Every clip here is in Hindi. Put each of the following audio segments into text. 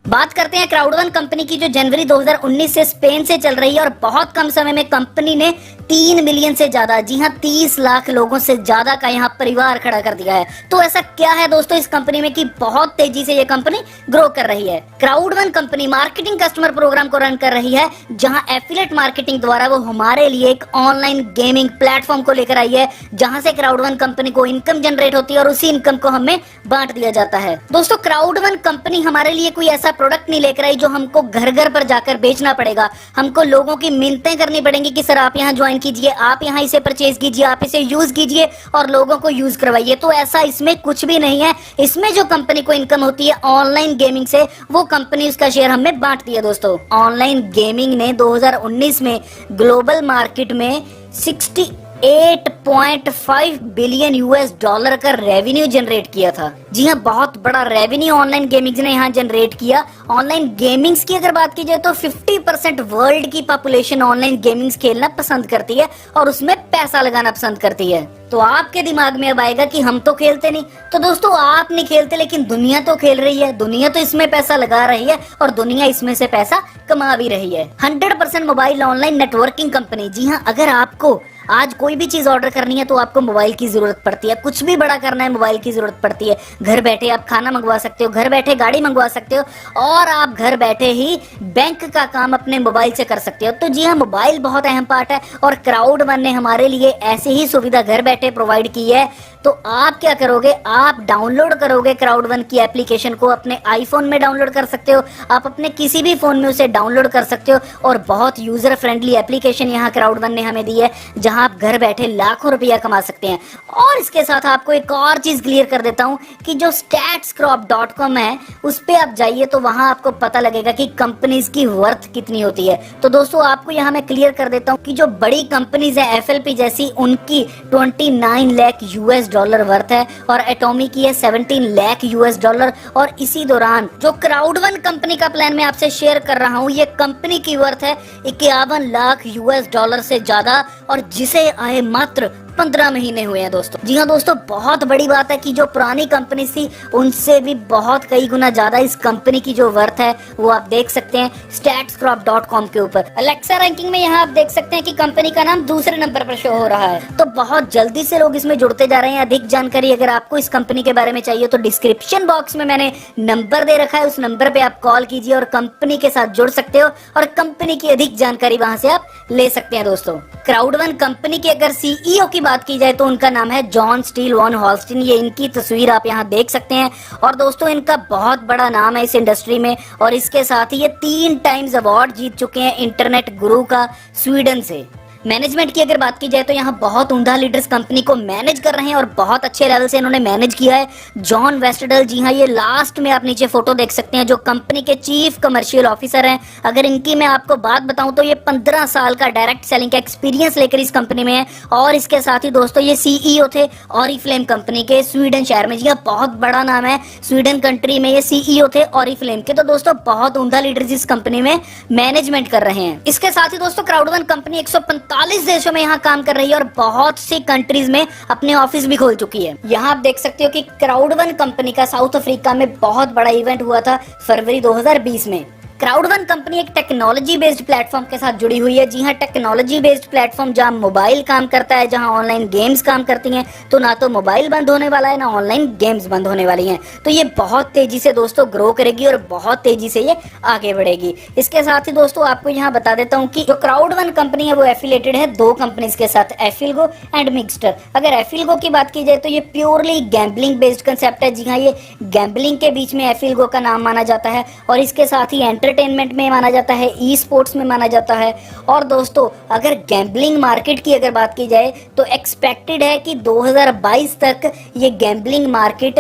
बात करते हैं क्राउड वन कंपनी की, जो जनवरी 2019 से स्पेन से चल रही है और बहुत कम समय में कंपनी ने 3 मिलियन से ज्यादा, जी हाँ 30 लाख लोगों से ज्यादा का यहाँ परिवार खड़ा कर दिया है। तो ऐसा क्या है दोस्तों इस कंपनी में कि बहुत तेजी से ये कंपनी ग्रो कर रही है। Crowd one company marketing customer program को रन कर रही है, जहां एफिलिएट मार्केटिंग द्वारा वो हमारे लिए एक ऑनलाइन गेमिंग प्लेटफॉर्म को लेकर आई है, जहां से क्राउड वन कंपनी को इनकम जनरेट होती है और उसी इनकम को हमें बांट दिया जाता है। दोस्तों क्राउड वन कंपनी हमारे लिए कोई ऐसा प्रोडक्ट नहीं लेकर आई जो हमको घर घर पर जाकर बेचना पड़ेगा, हमको लोगों की मिन्नतें करनी पड़ेंगी कि सर आप यहाँ ज्वाइन कीजिए, आप यहाँ इसे परचेज कीजिए, आप इसे यूज कीजिए और लोगों को यूज करवाइए। तो ऐसा इसमें कुछ भी नहीं है। इसमें जो कंपनी को इनकम होती है ऑनलाइन गेमिंग से, वो कंपनी उसका शेयर हमें बांटती है। दोस्तों ऑनलाइन गेमिंग ने 2019 में ग्लोबल मार्केट में 68.5 बिलियन यूएस डॉलर का रेवेन्यू जनरेट किया था। जी हाँ, बहुत बड़ा रेवेन्यू ऑनलाइन गेमिंग ने यहाँ जनरेट किया। ऑनलाइन गेमिंग्स की अगर बात की जाए तो 50% वर्ल्ड की पॉपुलेशन ऑनलाइन गेमिंग्स खेलना पसंद करती है और उसमें पैसा लगाना पसंद करती है। तो आपके दिमाग में अब आएगा कि हम तो खेलते नहीं। तो दोस्तों आप नहीं खेलते, लेकिन दुनिया तो खेल रही है, दुनिया तो इसमें पैसा लगा रही है और दुनिया इसमें से पैसा कमा भी रही है। 100% मोबाइल ऑनलाइन नेटवर्किंग कंपनी। जी हाँ, अगर आपको आज कोई भी चीज ऑर्डर करनी है तो आपको मोबाइल की जरूरत पड़ती है। कुछ भी बड़ा करना है मोबाइल की जरूरत पड़ती है। घर बैठे आप खाना मंगवा सकते हो, घर बैठे गाड़ी मंगवा सकते हो और आप घर बैठे ही बैंक का काम अपने मोबाइल से कर सकते हो। तो जी हाँ, मोबाइल बहुत अहम पार्ट है और क्राउड वन ने हमारे लिए ऐसी ही सुविधा घर बैठे प्रोवाइड की है। तो आप क्या करोगे, आप डाउनलोड करोगे क्राउड वन की एप्लीकेशन को, अपने आईफोन में डाउनलोड कर सकते हो, आप अपने किसी भी फोन में उसे डाउनलोड कर सकते हो और बहुत यूजर फ्रेंडली एप्लीकेशन यहाँ क्राउड वन ने हमें दी है, जहां आप घर बैठे लाखों रुपया कमा सकते हैं। और इसके साथ आपको एक और चीज क्लियर कर देता हूं कि जो statscrop.com है उस पे आप जाइए तो वहां आपको पता लगेगा कि कंपनीज की वर्थ कितनी होती है। तो दोस्तों आपको यहाँ मैं क्लियर कर देता हूँ कि जो बड़ी कंपनीज है एफएलपी जैसी, उनकी 29 लाख यूएस डॉलर वर्थ है और एटॉमी की है 17 लाख यूएस डॉलर। और इसी दौरान जो क्राउड वन कंपनी का प्लान मैं आपसे शेयर कर रहा हूँ, ये कंपनी की वर्थ है 51 लाख यूएस डॉलर से ज्यादा और जिसे आए मात्र 15 महीने हुए हैं दोस्तों। जी हाँ दोस्तों, बहुत बड़ी बात है कि जो पुरानी कंपनी थी उनसे भी बहुत कई गुना ज्यादा इस कंपनी की जो वर्थ है वो आप देख सकते हैं statscrop.com के ऊपर। अलेक्सा रैंकिंग में यहाँ आप देख सकते हैं कि कंपनी का नाम दूसरे नंबर पर शो हो रहा है। तो बहुत जल्दी से लोग इसमें जुड़ते जा रहे हैं। अधिक जानकारी अगर आपको इस कंपनी के बारे में चाहिए तो डिस्क्रिप्शन बॉक्स में मैंने नंबर दे रखा है, उस नंबर पे आप कॉल कीजिए और कंपनी के साथ जुड़ सकते हो और कंपनी की अधिक जानकारी वहां से आप ले सकते हैं। दोस्तों क्राउड वन कंपनी के अगर सीईओ की बात की जाए तो उनका नाम है जॉन स्टील वॉन हॉलस्टीन। ये इनकी तस्वीर आप यहाँ देख सकते हैं और दोस्तों इनका बहुत बड़ा नाम है इस इंडस्ट्री में और इसके साथ ही ये 3 टाइम्स अवार्ड जीत चुके हैं इंटरनेट गुरु का स्वीडन से। मैनेजमेंट की अगर बात की जाए तो यहाँ बहुत उम्दा लीडर्स कंपनी को मैनेज कर रहे हैं और बहुत अच्छे लेवल से इन्होंने मैनेज किया है। जॉन वेस्टडल, जी हाँ, ये लास्ट में आप नीचे फोटो देख सकते हैं, जो कंपनी के चीफ कमर्शियल ऑफिसर हैं। अगर इनकी मैं आपको बात बताऊं तो ये 15 साल का डायरेक्ट सेलिंग का एक्सपीरियंस लेकर इस कंपनी में है और इसके साथ ही दोस्तों ये सीईओ थे ऑरिफ्लेम कंपनी के स्वीडन शहर में। जी हाँ, बहुत बड़ा नाम है, स्वीडन कंट्री में ये सीईओ थे ऑरिफ्लेम के। तो दोस्तों बहुत उम्दा लीडर्स इस कंपनी में मैनेजमेंट कर रहे हैं। इसके साथ ही दोस्तों क्राउड वन कंपनी 145 देशों में यहाँ काम कर रही है और बहुत सी कंट्रीज में अपने ऑफिस भी खोल चुकी है। यहाँ आप देख सकते हो कि क्राउड वन कंपनी का साउथ अफ्रीका में बहुत बड़ा इवेंट हुआ था फरवरी 2020 में। क्राउड वन कंपनी एक टेक्नोलॉजी बेस्ड प्लेटफॉर्म के साथ जुड़ी हुई है। जी हाँ, टेक्नोलॉजी बेस्ड प्लेटफॉर्म जहाँ मोबाइल काम करता है, जहाँ ऑनलाइन गेम्स काम करती हैं, तो ना तो मोबाइल बंद होने वाला है ना ऑनलाइन गेम्स बंद होने वाली हैं। तो ये बहुत तेजी से दोस्तों ग्रो करेगी और बहुत तेजी से ये आगे बढ़ेगी। इसके साथ ही दोस्तों आपको यहाँ बता देता हूँ कि जो क्राउड वन कंपनी है वो एफिलेटेड है 2 कंपनीज के साथ, एफिलगो एंड मिक्सटर। अगर एफिलगो की बात की जाए तो ये प्योरली गैम्बलिंग बेस्ड कंसेप्ट है। जी हाँ, ये गैम्बलिंग के बीच में एफिलगो का नाम माना जाता है और इसके साथ ही एंटरटेनमेंट में माना जाता है, ई स्पोर्ट्स में माना जाता है। और दोस्तों अगर गैम्बलिंग मार्केट की अगर बात की जाए तो एक्सपेक्टेड है कि 2022 तक ये gambling market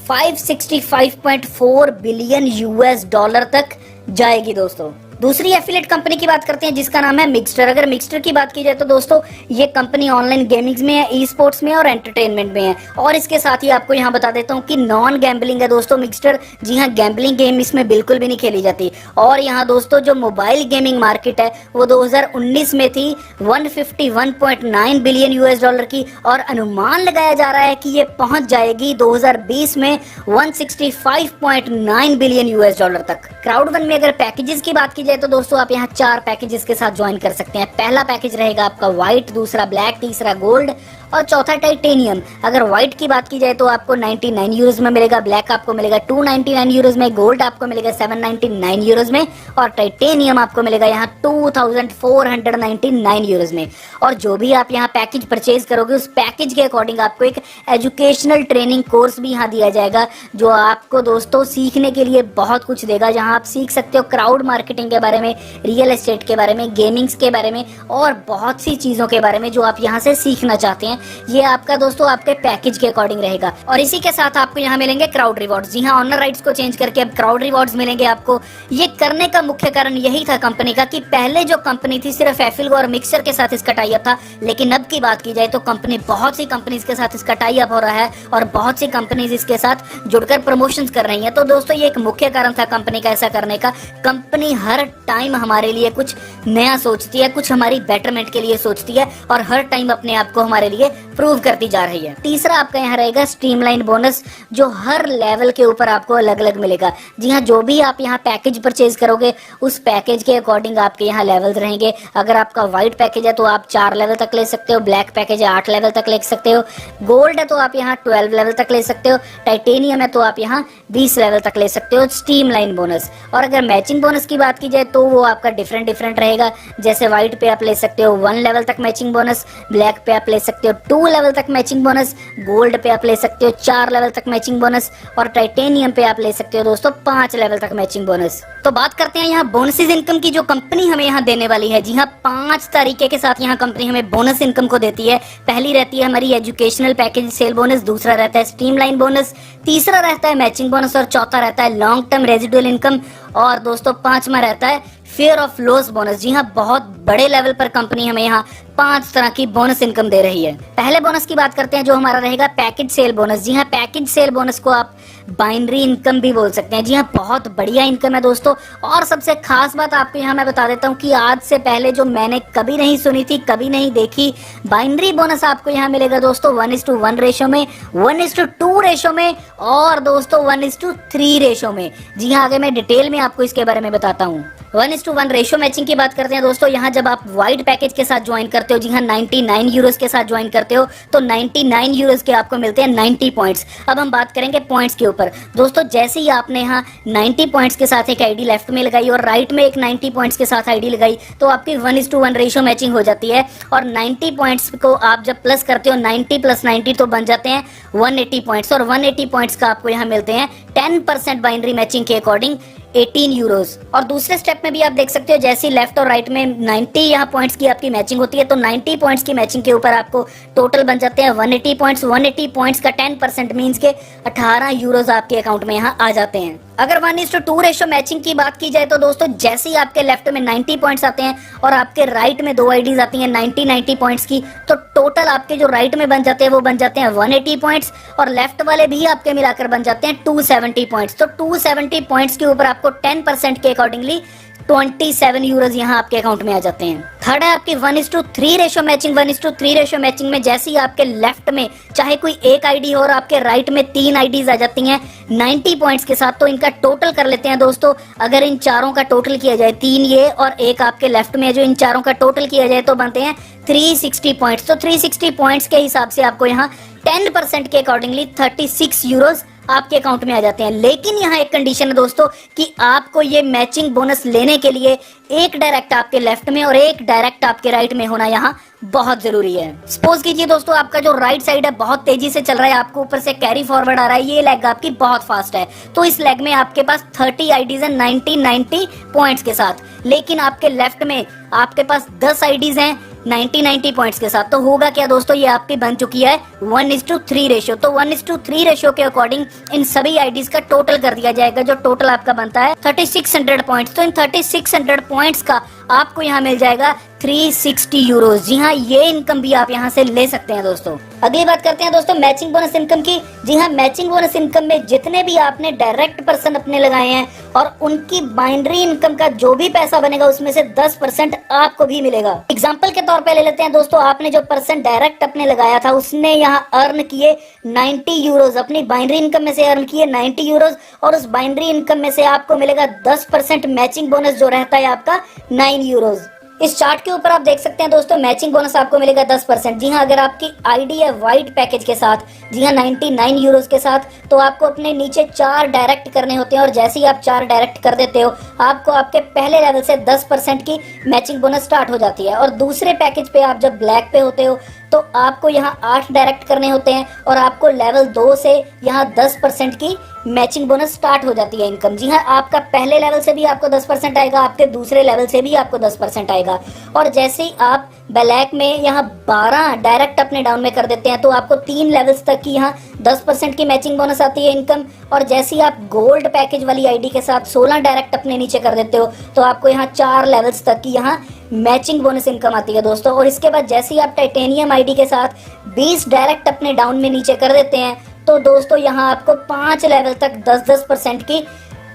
565.4 billion US dollar तक जाएगी दोस्तों। दूसरी एफिलिएट कंपनी की बात करते हैं जिसका नाम है मिक्सटर। अगर मिक्सटर की बात की जाए तो दोस्तों ये कंपनी ऑनलाइन गेमिंग्स में है, ई स्पोर्ट्स में और एंटरटेनमेंट में है। और इसके साथ ही आपको यहाँ बता देता हूँ कि नॉन गैम्बलिंग है दोस्तों मिक्सटर। जी हाँ, गैम्बलिंग गेम इसमें बिल्कुल भी नहीं खेली जाती। और यहाँ दोस्तों जो मोबाइल गेमिंग मार्केट है वो 2019 में थी 151.9 बिलियन यूएस डॉलर की, और अनुमान लगाया जा रहा है कि ये पहुंच जाएगी 2020 में 165.9 बिलियन यूएस डॉलर तक। क्राउड वन में अगर पैकेजेस की बात की जाए तो दोस्तों आप यहाँ 4 पैकेजेस के साथ ज्वाइन कर सकते हैं। पहला पैकेज रहेगा आपका व्हाइट, दूसरा ब्लैक, तीसरा गोल्ड और चौथा टाइटेनियम। अगर व्हाइट की बात की जाए तो आपको 99 यूरोज में मिलेगा, ब्लैक आपको मिलेगा 299 यूरोज में, गोल्ड आपको मिलेगा 799 यूरोज में और टाइटेनियम आपको मिलेगा यहाँ 2499 यूरोज में। और जो भी आप यहाँ पैकेज परचेज करोगे उस पैकेज के अकॉर्डिंग आपको एक एजुकेशनल ट्रेनिंग कोर्स भी यहाँ दिया जाएगा जो आपको दोस्तों सीखने के लिए बहुत कुछ देगा, जहाँ आप सीख सकते हो क्राउड मार्केटिंग के बारे में, रियल एस्टेट के बारे में, गेमिंग्स के बारे में और बहुत सी चीजों के बारे में जो आप यहाँ से सीखना चाहते हैं। ये आपका दोस्तों आपके पैकेज के अकॉर्डिंग रहेगा। और इसी के साथ आपको यहाँ मिलेंगे क्राउड रिवॉर्ड्स। जी हाँ, ऑनर राइट्स को चेंज करके अब क्राउड रिवॉर्ड्स मिलेंगे आपको। ये करने का मुख्य कारण यही था कंपनी का कि पहले जो कंपनी थी सिर्फ एफिलगो और मिक्सर के साथ इसका टाई अप था, लेकिन अब की बात की जाए तो कंपनी बहुत सी कंपनीज के साथ इसका टाई अप हो रहा है और बहुत सी कंपनीज इसके साथ जुड़कर प्रमोशंस कर रही हैं। तो दोस्तों ये एक मुख्य कारण था कंपनी का ऐसा करने का। कंपनी हर टाइम हमारे लिए कुछ नया सोचती है, कुछ हमारी बेटरमेंट के लिए सोचती है और हर टाइम अपने आप को हमारे लिए प्रूव करती जा रही है। तीसरा आपका यहाँ रहेगा स्ट्रीमलाइन बोनस, जो हर लेवल के ऊपर आपको अलग अलग मिलेगा। जी हाँ, जो भी आप यहाँ पैकेज परचेज करोगे उस पैकेज के अकॉर्डिंग आपके यहाँ लेवल्स रहेंगे। अगर आपका व्हाइट पैकेज है तो आप 4 लेवल तक ले सकते हो, ब्लैक पैकेज है 8 लेवल तक ले सकते हो, गोल्ड है तो आप यहाँ 12 लेवल तक ले सकते हो, टाइटेनियम है तो आप यहाँ 20 लेवल तक ले सकते हो स्ट्रीमलाइन बोनस। और अगर मैचिंग बोनस की बात की जाए तो वो आपका डिफरेंट रहेगा। जैसे व्हाइट पे आप ले सकते हो 1 लेवल तक मैचिंग बोनस, ब्लैक पे आप ले सकते हो 2 लेवल तक मैचिंग बोनस, गोल्ड पे आप ले सकते हो 4 लेवल तक मैचिंग बोनस और टाइटेनियम पे आप ले सकते हो दोस्तों 5 लेवल तक मैचिंग बोनस। तो बात करते हैं यहाँ बोनसेस इनकम की जो कंपनी हमें यहाँ देने वाली है। जी हाँ, 5 तरीके के साथ यहाँ कंपनी हमें बोनस इनकम को देती है। पहली रहती है हमारी एजुकेशनल पैकेज सेल बोनस, दूसरा रहता है स्ट्रीमलाइन बोनस, तीसरा रहता है मैचिंग बोनस और चौथा रहता है लॉन्ग टर्म रेजिडुअल इनकम और दोस्तों 5वां रहता है फेयर ऑफ लॉस बोनस। जी हाँ, बहुत बड़े लेवल पर कंपनी हमें यहाँ 5 तरह की बोनस इनकम दे रही है। पहले बोनस की बात करते हैं जो हमारा रहेगा पैकेज सेल बोनस। जी हाँ, पैकेज सेल बोनस को आप बाइनरी इनकम भी बोल सकते हैं। जी हाँ, बहुत बढ़िया इनकम है दोस्तों। और सबसे खास बात आपको यहाँ मैं बता देता हूँ कि आज से पहले जो मैंने कभी नहीं सुनी थी, कभी नहीं देखी, बाइनरी बोनस आपको यहाँ मिलेगा दोस्तों 1:1 रेशो में, 1:2 रेशो में और दोस्तों 1:3 रेशो में। जी हाँ, आगे मैं डिटेल में आपको इसके बारे में बताता हूँ। 1:1 रेशो मैचिंग की बात करते हैं दोस्तों। यहाँ जब आप व्हाइट पैकेज के साथ ज्वाइन करते हो, जी हाँ 99 यूरोज के साथ ज्वाइन करते हो तो 99 यूरोज के आपको मिलते हैं 90 पॉइंट्स। अब हम बात करेंगे पॉइंट्स के ऊपर। दोस्तों जैसे ही आपने यहाँ 90 पॉइंट्स के साथ एक आईडी लेफ्ट में लगाई और राइट में एक 90 पॉइंट्स के साथ आईडी लगाई तो आपकी 1:1 रेशो मैचिंग हो जाती है। और 90 पॉइंट्स को आप जब प्लस करते हो 90 + 90 तो बन जाते हैं 180 पॉइंट्स और 180 पॉइंट्स का आपको यहाँ मिलते हैं 10% बाइनरी मैचिंग के अकॉर्डिंग 18 यूरोज। और दूसरे स्टेप में भी आप देख सकते हो जैसे लेफ्ट और राइट में 90 यहाँ पॉइंट्स की आपकी मैचिंग होती है तो 90 पॉइंट्स की मैचिंग के ऊपर आपको टोटल बन जाते हैं 180 पॉइंट्स। 180 पॉइंट्स का 10% मींस के 18 यूरोज आपके अकाउंट में यहाँ आ जाते हैं। अगर 1:2 रेशो मैचिंग की बात की जाए तो दोस्तों जैसे ही आपके लेफ्ट में 90 पॉइंट्स आते हैं और आपके राइट में 2 आईडीज आती हैं 90 पॉइंट्स की, तो टोटल आपके जो राइट में बन जाते हैं वो बन जाते हैं 180 पॉइंट्स और लेफ्ट वाले भी आपके मिलाकर बन जाते हैं 270 पॉइंट्स। तो 270 पॉइंट्स के ऊपर आपको 10% के अकॉर्डिंगली 27 यूरोज यहाँ आपके अकाउंट में आ जाते हैं। थर्ड है आपकी 1:3 रेशो मैचिंग। 1:3 रेशो मैचिंग में जैसे ही आपके लेफ्ट में चाहे कोई एक आईडी हो और आपके राइट में 3 आईडीज आ जाती हैं 90 पॉइंट्स के साथ, तो इनका टोटल कर लेते हैं दोस्तों। अगर इन चारों का टोटल किया जाए, 3 ये और एक आपके लेफ्ट में, जो इन चारों का टोटल किया जाए तो बनते हैं 360 पॉइंट्स। तो 360 पॉइंट्स के हिसाब से आपको यहाँ 10% के अकॉर्डिंगली 36 यूरोज आपके अकाउंट में आ जाते हैं। लेकिन यहाँ एक कंडीशन है दोस्तों कि आपको ये मैचिंग बोनस लेने के लिए एक डायरेक्ट आपके लेफ्ट में और एक डायरेक्ट आपके राइट में होना यहाँ बहुत जरूरी है। सपोज कीजिए दोस्तों आपका जो राइट साइड है बहुत तेजी से चल रहा है, आपको ऊपर से कैरी फॉरवर्ड आ रहा है, ये लेग आपकी बहुत फास्ट है, तो इस लेग में आपके पास 30 आईडीज हैं 90 पॉइंट्स के साथ। लेकिन आपके लेफ्ट में आपके पास 10 आईडीज हैं 90 पॉइंट्स के साथ। तो होगा क्या दोस्तों, ये आपकी बन चुकी है 1:3 रेशियो। तो 1:3 रेशियो के अकॉर्डिंग इन सभी आईडीज का टोटल कर दिया जाएगा, जो टोटल आपका बनता है 3600 पॉइंट्स। तो इन 3600 पॉइंट्स का आपको यहाँ मिल जाएगा 360 यूरोज। जी हाँ, ये इनकम भी आप यहाँ से ले सकते हैं दोस्तों। अगली बात करते हैं दोस्तों मैचिंग बोनस इनकम की। जी हाँ, मैचिंग बोनस इनकम में जितने भी आपने डायरेक्ट पर्सन अपने लगाए हैं और उनकी बाइनरी इनकम का जो भी पैसा बनेगा उसमें से 10% आपको भी मिलेगा। एग्जाम्पल के तौर पे ले लेते हैं दोस्तों, आपने जो पर्सन डायरेक्ट अपने लगाया था उसने यहाँ अर्न किए 90 यूरोज, अपनी बाइनरी इनकम में से अर्न किए 90 यूरोज, और उस बाइनरी इनकम में से आपको मिलेगा 10% मैचिंग बोनस जो रहता है आपका 9 यूरोज। इस चार्ट के ऊपर आप देख सकते हैं दोस्तों, मैचिंग बोनस आपको मिलेगा 10%। जी हाँ, अगर आपकी आईडी है वाइट पैकेज के साथ, जी हाँ 99 यूरोज के साथ, तो आपको अपने नीचे 4 डायरेक्ट करने होते हैं, और जैसे ही आप 4 डायरेक्ट कर देते हो आपको आपके पहले लेवल से 10% की मैचिंग बोनस स्टार्ट हो जाती है। और दूसरे पैकेज पे आप जब ब्लैक पे होते हो तो आपको यहाँ 8 डायरेक्ट करने होते हैं, और आपको लेवल 2 से यहाँ 10% की मैचिंग बोनस स्टार्ट हो जाती है इनकम। जी हाँ, आपका पहले लेवल से भी आपको 10% आएगा, आपके दूसरे लेवल से भी आपको 10% आएगा। और जैसे ही आप ब्लैक में यहाँ 12 डायरेक्ट अपने डाउन में कर देते हैं तो आपको 3 लेवल्स तक की यहाँ 10% की मैचिंग बोनस आती है इनकम। और जैसे ही आप गोल्ड पैकेज वाली आईडी के साथ 16 डायरेक्ट अपने नीचे कर देते हो तो आपको यहाँ 4 लेवल्स तक की यहाँ मैचिंग बोनस इनकम आती है दोस्तों। और इसके बाद जैसे ही आप टाइटेनियम आईडी के साथ 20 डायरेक्ट अपने डाउन में नीचे कर देते हैं तो दोस्तों यहाँ आपको 5 लेवल तक 10% की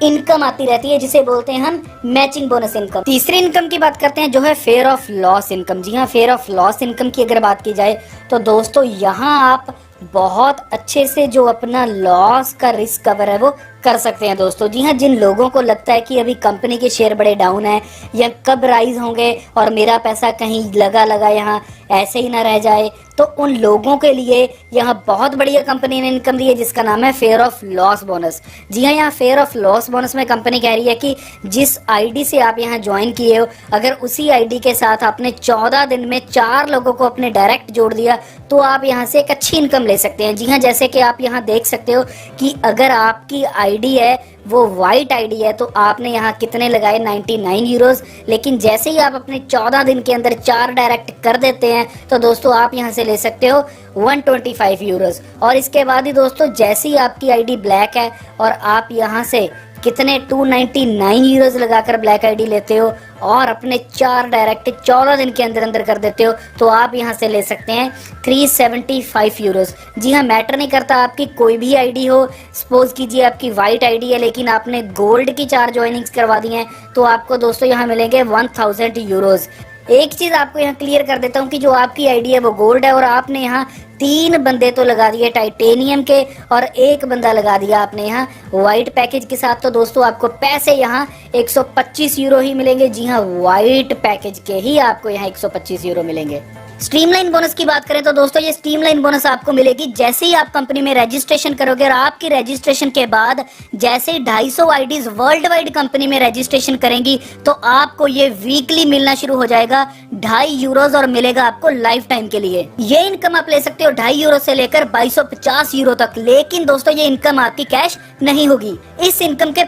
इनकम आती रहती है, जिसे बोलते हैं हम मैचिंग बोनस इनकम। तीसरी इनकम की बात करते हैं जो है फेयर ऑफ लॉस इनकम। जी हाँ, फेयर ऑफ लॉस इनकम की अगर बात की जाए तो दोस्तों यहाँ आप बहुत अच्छे से जो अपना लॉस का रिस्क कवर है वो कर सकते हैं दोस्तों। जी हाँ, जिन लोगों को लगता है कि अभी कंपनी के शेयर बड़े डाउन है या कब राइज होंगे और मेरा पैसा कहीं लगा यहाँ ऐसे ही ना रह जाए, तो उन लोगों के लिए यहाँ बहुत बढ़िया कंपनी ने इनकम दी है जिसका नाम है फेयर ऑफ लॉस बोनस। जी हाँ, यहाँ फेयर ऑफ लॉस बोनस में कंपनी कह रही है कि जिस आईडी से आप यहाँ ज्वाइन किए हो, अगर उसी आईडी के साथ आपने 14 दिन में 4 लोगों को अपने डायरेक्ट जोड़ दिया तो आप यहाँ से एक अच्छी इनकम ले सकते हैं। जी हाँ, जैसे कि आप यहाँ देख सकते हो कि अगर आपकी आईडी है वो वाइट आईडी है तो आपने यहाँ कितने लगाए 99 यूरोज, लेकिन जैसे ही आप अपने 14 दिन के अंदर 4 डायरेक्ट कर देते हैं तो दोस्तों आप यहाँ से ले सकते हो 125 यूरोज। और इसके बाद ही दोस्तों जैसे ही आपकी आईडी ब्लैक है और आप यहाँ से कितने 299 यूरोज लगाकर ब्लैक आईडी लेते हो और अपने 4 डायरेक्ट 14 दिन के अंदर अंदर कर देते हो तो आप यहाँ से ले सकते हैं 375 यूरोज। जी हाँ, मैटर नहीं करता आपकी कोई भी आईडी हो, सपोज कीजिए आपकी वाइट आईडी है लेकिन आपने गोल्ड की 4 ज्वाइनिंग्स करवा दी हैं तो आपको दोस्तों यहाँ मिलेंगे 1000 यूरोज। एक चीज आपको यहाँ क्लियर कर देता हूँ कि जो आपकी आईडी है वो गोल्ड है और आपने यहाँ 3 बंदे तो लगा दिए टाइटेनियम के और 1 बंदा लगा दिया आपने यहाँ व्हाइट पैकेज के साथ, तो दोस्तों आपको पैसे यहाँ 125 यूरो ही मिलेंगे। जी हाँ, व्हाइट पैकेज के ही आपको यहाँ 125 यूरो मिलेंगे। स्ट्रीमलाइन बोनस की बात करें तो दोस्तों ये स्ट्रीमलाइन बोनस आपको मिलेगी जैसे ही आप कंपनी में रजिस्ट्रेशन करोगे और आपकी रजिस्ट्रेशन के बाद जैसे ही 250 आईडीज वर्ल्ड वाइड कंपनी में रजिस्ट्रेशन करेंगी तो आपको ये वीकली मिलना शुरू हो जाएगा 2.5 यूरोज और मिलेगा आपको लाइफ टाइम के लिए। ये इनकम आप ले सकते हो 2.5 यूरो से लेकर 2250 यूरो तक, लेकिन दोस्तों ये इनकम आपकी कैश नहीं होगी। इस इनकम के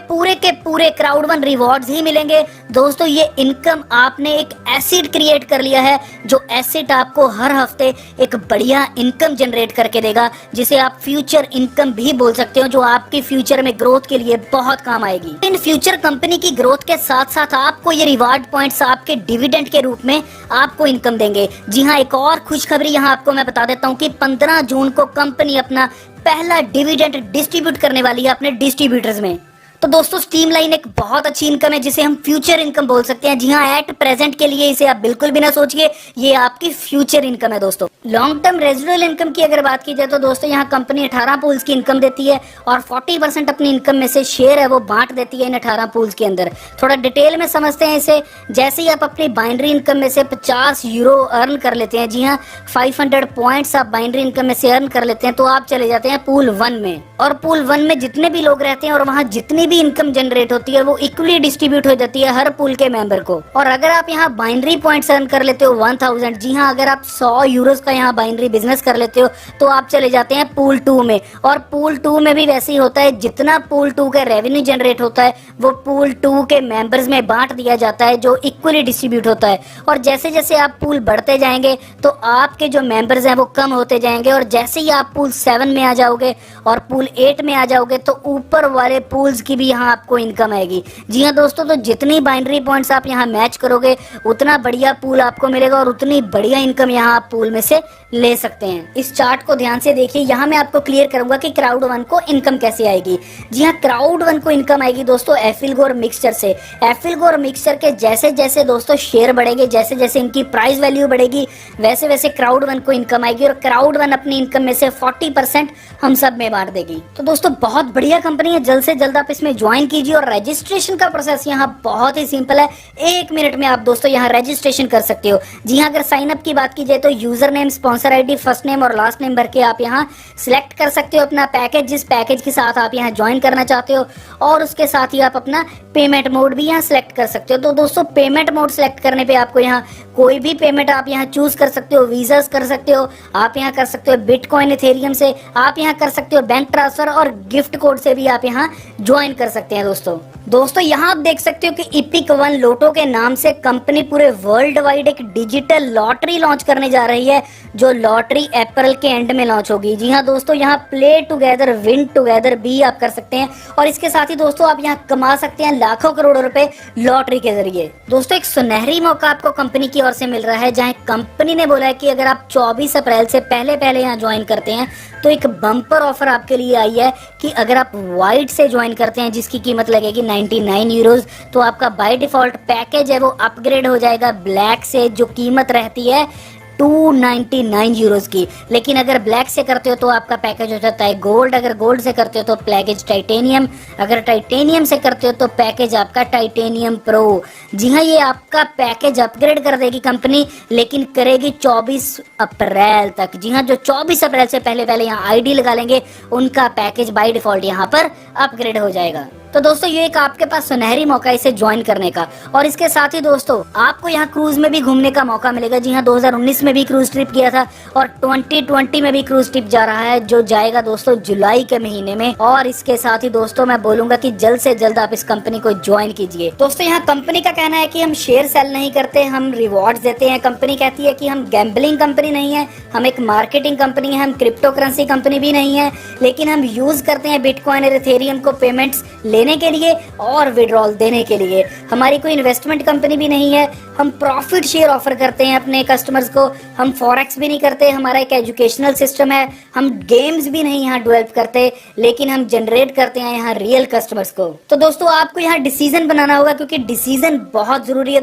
पूरे क्राउड वन रिवॉर्ड्स ही मिलेंगे दोस्तों। ये इनकम आपने एक एसिड क्रिएट कर लिया है, जो एसिड आपको हर हफ्ते एक बढ़िया इनकम जनरेट करके देगा, जिसे आप फ्यूचर इनकम भी बोल सकते हो, जो आपके फ्यूचर में ग्रोथ के लिए बहुत काम आएगी। इन फ्यूचर कंपनी की ग्रोथ के साथ साथ आपको ये रिवार्ड पॉइंट्स आपके डिविडेंड के रूप में आपको इनकम देंगे। जी हाँ, एक और खुशखबरी यहाँ आपको मैं बता देता हूँ कि 15 जून को कंपनी अपना पहला डिविडेंड डिस्ट्रीब्यूट करने वाली है अपने डिस्ट्रीब्यूटर्स में। तो दोस्तों स्ट्रीमलाइन एक बहुत अच्छी इनकम है जिसे हम फ्यूचर इनकम बोल सकते हैं। जी हाँ, एट प्रेजेंट के लिए इसे आप बिल्कुल भी ना सोचिए, ये आपकी फ्यूचर इनकम है दोस्तों। लॉन्ग टर्म रेजिडुअल इनकम की अगर बात की जाए तो दोस्तों यहाँ कंपनी 18 पूल्स की इनकम देती है और 40% अपनी इनकम में से शेयर है वो बांट देती है इन 18 पूल्स के अंदर। थोड़ा डिटेल में समझते हैं इसे। जैसे ही आप अपनी बाइनरी इनकम में से 50 यूरो अर्न कर लेते हैं, जी हाँ 500 पॉइंट्स आप बाइनरी इनकम में से अर्न कर लेते हैं, तो आप चले जाते हैं पूल 1 में। और पूल 1 में जितने भी लोग रहते हैं और वहाँ जितनी भी इनकम जनरेट होती है वो इक्वली डिस्ट्रीब्यूट हो जाती है हर पूल के मेंबर को। और अगर आप यहाँ बाइनरी पॉइंट्स अर्न कर लेते हो 1000, जी हाँ, अगर आप 100 यूरोज का यहाँ बाइनरी बिजनेस कर लेते हो तो आप चले जाते हैं पूल 2 में। और पूल 2 में भी वैसे ही होता है, जितना पूल 2 का रेवेन्यू जनरेट होता है वो पूल 2 के मेंबर्स में बांट दिया जाता है, जो इक्वली डिस्ट्रीब्यूट होता है। और जैसे जैसे आप पूल बढ़ते जाएंगे तो आपके जो मेंबर्स हैं वो कम होते जाएंगे, और जैसे ही आप पूल 7 में आ जाओगे और पूल 8 में आ जाओगे तो ऊपर वाले पूल्स की भी यहाँ आपको इनकम आएगी। जी हाँ दोस्तों, तो जितनी बाइनरी पॉइंट्स आप यहाँ मैच करोगे उतना बढ़िया पूल आपको मिलेगा और उतनी बढ़िया इनकम यहाँ आप पूल में से ले सकते हैं। इस चार्ट को ध्यान से देखिए, यहाँ मैं आपको क्लियर करूंगा कि क्राउड वन को इनकम कैसे आएगी। जी हाँ, क्राउड वन को इनकम आएगी दोस्तों एफिलगो और मिक्सचर से। एफिलगो और मिक्सचर के जैसे जैसे दोस्तों शेयर बढ़ेंगे, जैसे जैसे इनकी प्राइस वैल्यू बढ़ेगी, वैसे वैसे क्राउड वन को इनकम आएगी और क्राउड वन अपनी इनकम में से 40% हम सब में बांट देगी। तो दोस्तों बहुत बढ़िया कंपनी है, जल्द से जल्द आप इसमें ज्वाइन कीजिए। और रजिस्ट्रेशन का प्रोसेस यहाँ बहुत ही सिंपल है, 1 मिनट में आप दोस्तों यहाँ रजिस्ट्रेशन कर सकते हो। जी हाँ, अगर साइन अप की बात की जाए तो user name, sponsor ID, first name और लास्ट नेम भर के आप यहाँ सिलेक्ट कर सकते हो अपना पैकेज, जिस पैकेज के साथ आप यहाँ ज्वाइन करना चाहते हो, और उसके साथ ही आप अपना पेमेंट मोड भी यहाँ सिलेक्ट कर सकते हो। तो दोस्तों पेमेंट मोड सिलेक्ट करने पे आपको यहाँ कोई भी पेमेंट आप यहाँ चूज कर सकते हो, वीजास कर सकते हो, आप यहाँ कर सकते हो बिटकॉइन इथेरियम से, आप यहाँ कर सकते हो बैंक ट्रांसफर, और गिफ्ट कोड से भी आप यहाँ ज्वाइन कर सकते हैं। दोस्तों यहाँ आप देख सकते हो कि इपिक वन लोटो के नाम से कंपनी पूरे वर्ल्ड वाइड एक डिजिटल लॉटरी लॉन्च करने जा रही है, जो लॉटरी अप्रैल के एंड में लॉन्च होगी। जी हाँ दोस्तों, यहाँ प्ले टुगेदर विन टुगेदर भी आप कर सकते हैं, और इसके साथ ही दोस्तों आप यहाँ कमा सकते हैं लाखों करोड़ों रुपए लॉटरी के जरिए। दोस्तों एक सुनहरी मौका आपको कंपनी की ओर से मिल रहा है, जहाँ कंपनी ने बोला है कि अगर आप 24 अप्रैल से पहले यहाँ ज्वाइन करते हैं तो एक बम्पर ऑफर आपके लिए आई है कि अगर आप व्हाइट से ज्वाइन करते हैं जिसकी कीमत लगेगी 99 यूरोज, तो आपका बाय डिफॉल्ट पैकेज है वो अपग्रेड हो जाएगा ब्लैक से, जो कीमत रहती है 299 यूरोज की। लेकिन अगर ब्लैक से करते हो तो आपका पैकेज हो जाता है गोल्ड, अगर गोल्ड से करते हो तो पैकेज टाइटेनियम, अगर टाइटेनियम से करते हो तो पैकेज आपका टाइटेनियम प्रो। जी हाँ, ये आपका पैकेज अपग्रेड कर देगी कंपनी, लेकिन करेगी 24 अप्रैल तक। जी हाँ, जो 24 अप्रैल से पहले यहाँ आईडी लगा लेंगे उनका पैकेज बाय डिफॉल्ट यहाँ पर अपग्रेड हो जाएगा। तो दोस्तों ये एक आपके पास सुनहरी मौका इसे ज्वाइन करने का। और इसके साथ ही दोस्तों आपको यहाँ क्रूज में भी घूमने का मौका मिलेगा। जी हाँ, 2019 में भी क्रूज ट्रिप किया था और 2020 में भी क्रूज ट्रिप जा रहा है, जो जाएगा दोस्तों जुलाई के महीने में। और इसके साथ ही दोस्तों मैं बोलूंगा कि जल्द से जल्द आप इस कंपनी को ज्वाइन कीजिए। दोस्तों यहाँ कंपनी का कहना है कि हम शेयर सेल नहीं करते, हम रिवॉर्ड्स देते हैं। कंपनी कहती है कि हम गैम्बलिंग कंपनी नहीं है, हम एक मार्केटिंग कंपनी है, हम क्रिप्टो करेंसी कंपनी भी नहीं है, लेकिन हम यूज करते हैं बिटकॉइन और इथेरियम को पेमेंट्स लेने के लिए और विड्रॉल देने के लिए। हमारी कोई इन्वेस्टमेंट कंपनी भी नहीं है, हम प्रॉफिट शेयर ऑफर करते हैं अपने कस्टमर्स को, हम फॉरेक्स भी नहीं करते, हमारा एक एजुकेशनल सिस्टम है, हम गेम्स भी नहीं यहाँ डेवलप करते, लेकिन हम जनरेट करते हैं यहाँ रियल कस्टमर्स को। तो दोस्तों आपको यहाँ डिसीजन बनाना होगा, क्योंकि डिसीजन बहुत जरूरी है।